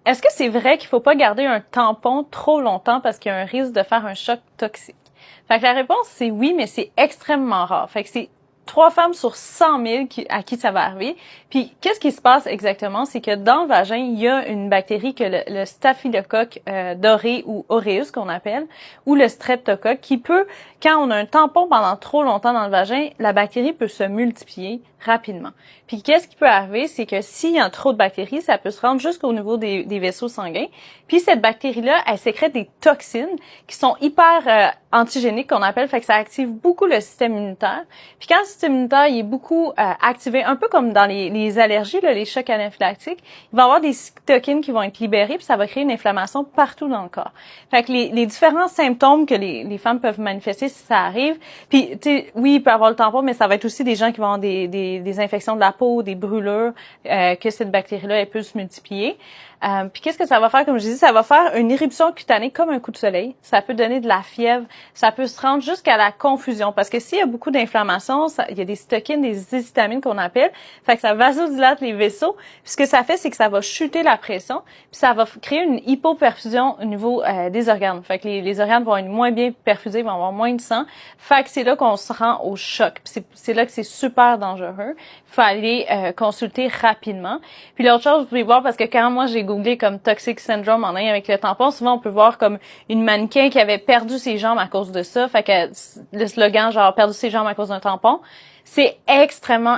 est-ce que c'est vrai qu'il faut pas garder un tampon trop longtemps parce qu'il y a un risque de faire un choc toxique? Fait que la réponse, c'est oui, mais c'est extrêmement rare. Fait que c'est 3 femmes sur 100 000 à qui ça va arriver. Puis, qu'est-ce qui se passe exactement? C'est que dans le vagin, il y a une bactérie que le staphylocoque doré ou aureus qu'on appelle, ou le streptocoque, qui peut, quand on a un tampon pendant trop longtemps dans le vagin, la bactérie peut se multiplier rapidement. Puis, qu'est-ce qui peut arriver? C'est que s'il y a trop de bactéries, ça peut se rendre jusqu'au niveau des vaisseaux sanguins. Puis, cette bactérie-là, elle sécrète des toxines qui sont hyper antigéniques qu'on appelle, fait que ça active beaucoup le système immunitaire. Puis quand le système immunitaire il est beaucoup activé, un peu comme dans les allergies, là, les chocs anaphylactiques, il va y avoir des cytokines qui vont être libérées, puis ça va créer une inflammation partout dans le corps. Fait que les différents symptômes que les femmes peuvent manifester si ça arrive, puis tu sais, oui, il peut y avoir le tampon, mais ça va être aussi des gens qui vont avoir des infections de la peau, des brûlures, que cette bactérie-là, elle peut se multiplier. Puis qu'est-ce que ça va faire? Comme je dis, ça va faire une éruption cutanée comme un coup de soleil. Ça peut donner de la fièvre. Ça peut se rendre jusqu'à la confusion. Parce que s'il y a beaucoup d'inflammation, il y a des cytokines, des histamines qu'on appelle. Fait que ça vasodilate les vaisseaux. Puis ce que ça fait, c'est que ça va chuter la pression. Puis ça va créer une hypoperfusion au niveau des organes. Fait que les organes vont être moins bien perfusés, vont avoir moins de sang. Fait que c'est là qu'on se rend au choc. Puis c'est là que c'est super dangereux. Il faut aller consulter rapidement. Puis l'autre chose, vous pouvez voir, parce que quand moi j'ai googlé comme toxic syndrome en lien avec le tampon, souvent on peut voir comme une mannequin qui avait perdu ses jambes à cause de ça. Fait que le slogan genre perdu ses jambes à cause d'un tampon, c'est extrêmement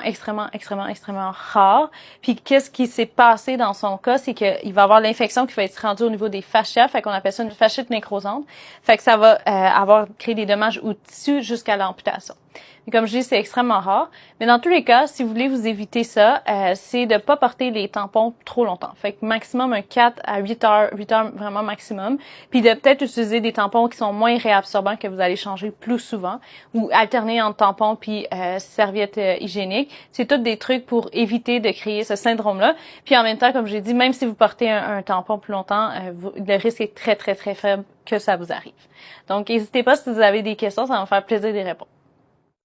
rare. Puis qu'est-ce qui s'est passé dans son cas, c'est qu'il va avoir l'infection qui va être rendue au niveau des fascias, fait qu'on appelle ça une fasciite nécrosante. Fait que ça va avoir créé des dommages au tissu jusqu'à l'amputation. Et comme je dis, c'est extrêmement rare. Mais dans tous les cas, si vous voulez vous éviter ça, c'est de pas porter les tampons trop longtemps. Fait que maximum un 4 à 8 heures vraiment maximum. Puis de peut-être utiliser des tampons qui sont moins réabsorbants que vous allez changer plus souvent. Ou alterner entre tampons puis serviettes hygiéniques. C'est tous des trucs pour éviter de créer ce syndrome-là. Puis en même temps, comme j'ai dit, même si vous portez un tampon plus longtemps, le risque est très faible que ça vous arrive. Donc, n'hésitez pas si vous avez des questions, ça va me faire plaisir d'y répondre.